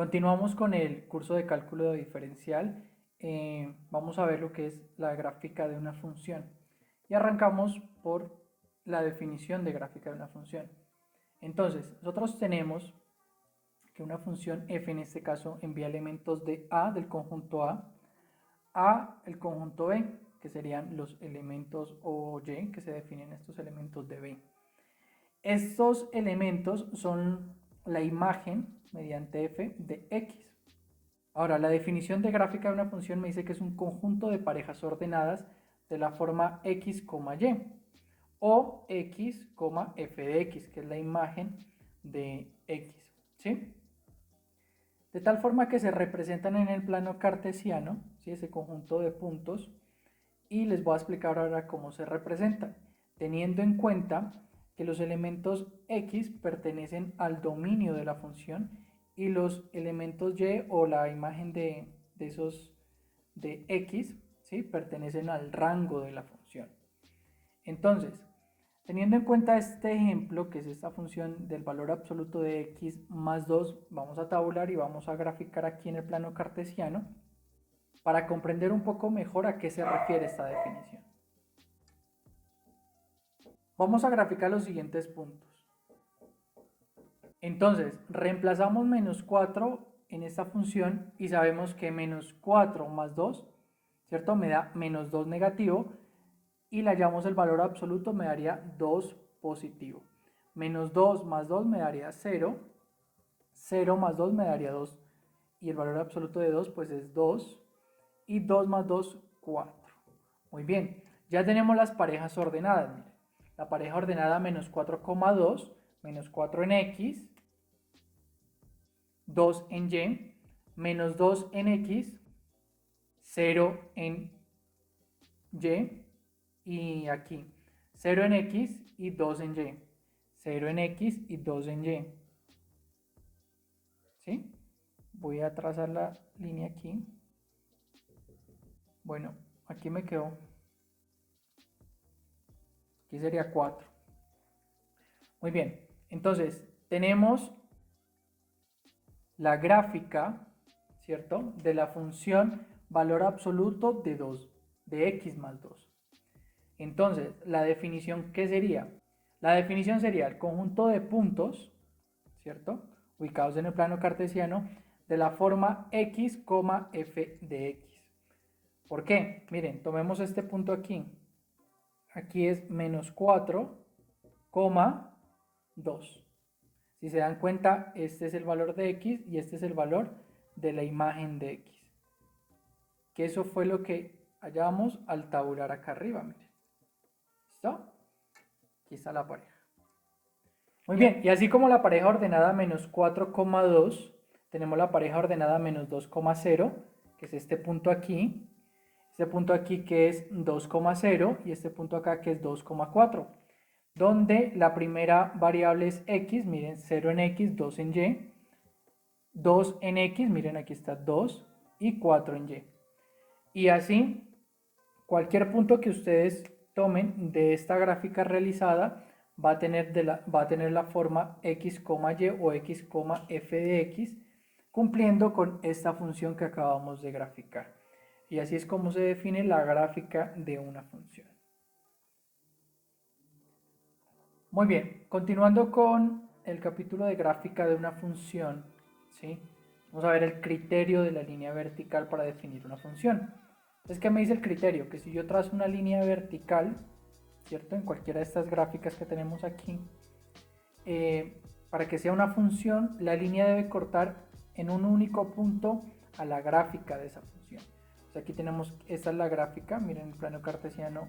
Continuamos con el curso de cálculo diferencial. Vamos a ver lo que es la gráfica de una función. Y arrancamos por la definición de gráfica de una función. Entonces, nosotros tenemos que una función f en este caso envía elementos de A, del conjunto a el conjunto B, que serían los elementos O Y, que se definen estos elementos de B. Estos elementos son la imagen mediante f de x. Ahora, la definición de gráfica de una función me dice que es un conjunto de parejas ordenadas de la forma x, y o x, f de x, que es la imagen de x, ¿sí? De tal forma que se representan en el plano cartesiano, ¿sí? Ese conjunto de puntos, y les voy a explicar ahora cómo se representan, teniendo en cuenta que los elementos x pertenecen al dominio de la función y los elementos y o la imagen de esos de x, ¿sí? Pertenecen al rango de la función. Entonces, teniendo en cuenta este ejemplo, que es esta función del valor absoluto de x más 2, vamos a tabular y vamos a graficar aquí en el plano cartesiano para comprender un poco mejor a qué se refiere esta definición. Vamos a graficar los siguientes puntos. Entonces, reemplazamos menos 4 en esta función y sabemos que menos 4 más 2, ¿cierto? Me da menos 2 negativo y le hallamos el valor absoluto, me daría 2 positivo. Menos 2 más 2 me daría 0, 0 más 2 me daría 2 y el valor absoluto de 2 pues es 2 y 2 más 2, 4. Muy bien, ya tenemos las parejas ordenadas. Miren. La pareja ordenada menos 4,2, menos 4 en x, 2 en y, menos 2 en x, 0 en y aquí 0 en x y 2 en y, 0 en x y 2 en y. ¿Sí? Voy a trazar la línea aquí. Bueno, aquí me quedó. Aquí sería 4. Muy bien, entonces tenemos la gráfica, ¿cierto? De la función valor absoluto de 2, de x más 2. Entonces, la definición, ¿qué sería? La definición sería el conjunto de puntos, ¿cierto? Ubicados en el plano cartesiano, de la forma x, f de x. ¿Por qué? Miren, tomemos este punto aquí. Aquí es menos 4, 2. Si se dan cuenta, este es el valor de x y este es el valor de la imagen de x. Que eso fue lo que hallamos al tabular acá arriba, miren. ¿Listo? Aquí está la pareja. Muy bien, y así como la pareja ordenada menos 4,2, tenemos la pareja ordenada menos 2,0, que es este punto aquí que es 2,0 y este punto acá que es 2,4, donde la primera variable es x, miren, 0 en x, 2 en y, 2 en x, miren aquí está 2 y 4 en y. Y así, cualquier punto que ustedes tomen de esta gráfica realizada va a tener la forma x, y o x, f de x, cumpliendo con esta función que acabamos de graficar. Y así es como se define la gráfica de una función. Muy bien, continuando con el capítulo de gráfica de una función, ¿sí? Vamos a ver el criterio de la línea vertical para definir una función. Entonces, ¿qué me dice el criterio? Que si yo trazo una línea vertical, ¿cierto? En cualquiera de estas gráficas que tenemos aquí, para que sea una función, la línea debe cortar en un único punto a la gráfica de esa función. Entonces aquí tenemos, esta es la gráfica, miren el plano cartesiano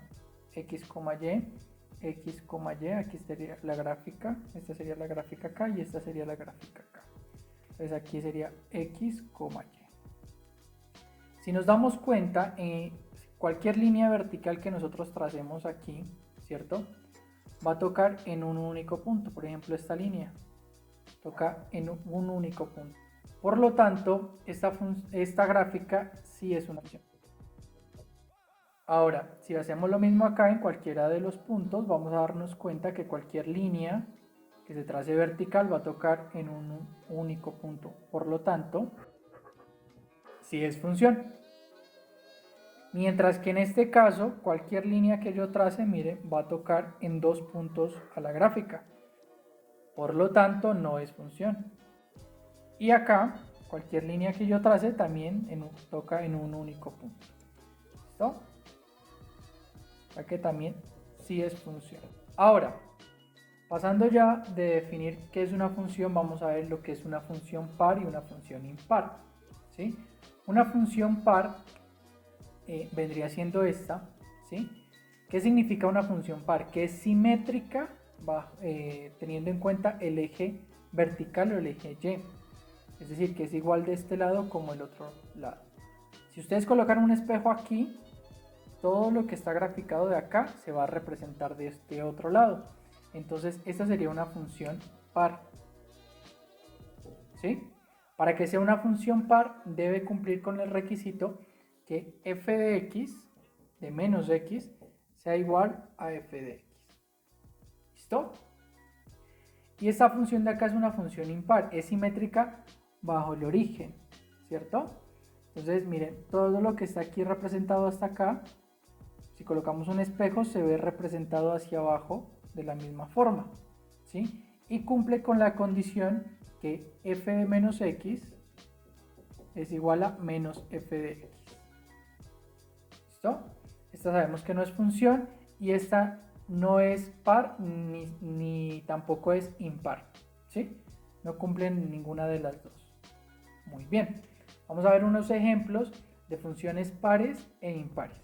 x, y, aquí sería la gráfica, esta sería la gráfica acá y esta sería la gráfica acá. Entonces aquí sería x, y. Si nos damos cuenta, cualquier línea vertical que nosotros tracemos aquí, ¿cierto? Va a tocar en un único punto. Por ejemplo, esta línea toca en un único punto. Por lo tanto, esta gráfica sí es una función. Ahora, si hacemos lo mismo acá en cualquiera de los puntos, vamos a darnos cuenta que cualquier línea que se trace vertical va a tocar en un único punto. Por lo tanto, sí es función. Mientras que en este caso, cualquier línea que yo trace, mire, va a tocar en 2 puntos a la gráfica. Por lo tanto, no es función. Y acá, cualquier línea que yo trace también toca en un único punto. ¿Listo? O sea que también sí es función. Ahora, pasando ya de definir qué es una función, vamos a ver lo que es una función par y una función impar. ¿Sí? Una función par vendría siendo esta. ¿Sí? ¿Qué significa una función par? Que es simétrica teniendo en cuenta el eje vertical o el eje Y. Es decir, que es igual de este lado como el otro lado. Si ustedes colocan un espejo aquí, todo lo que está graficado de acá se va a representar de este otro lado. Entonces, esta sería una función par. ¿Sí? Para que sea una función par, debe cumplir con el requisito que f de x, de menos x, sea igual a f de x. ¿Listo? Y esta función de acá es una función impar, es simétrica bajo el origen, ¿cierto? Entonces, miren, todo lo que está aquí representado hasta acá, si colocamos un espejo, se ve representado hacia abajo de la misma forma, ¿sí? Y cumple con la condición que f de menos x es igual a menos f de x. ¿Listo? Esta sabemos que no es función y esta no es par ni tampoco es impar, ¿sí? No cumplen ninguna de las dos. Muy bien, vamos a ver unos ejemplos de funciones pares e impares.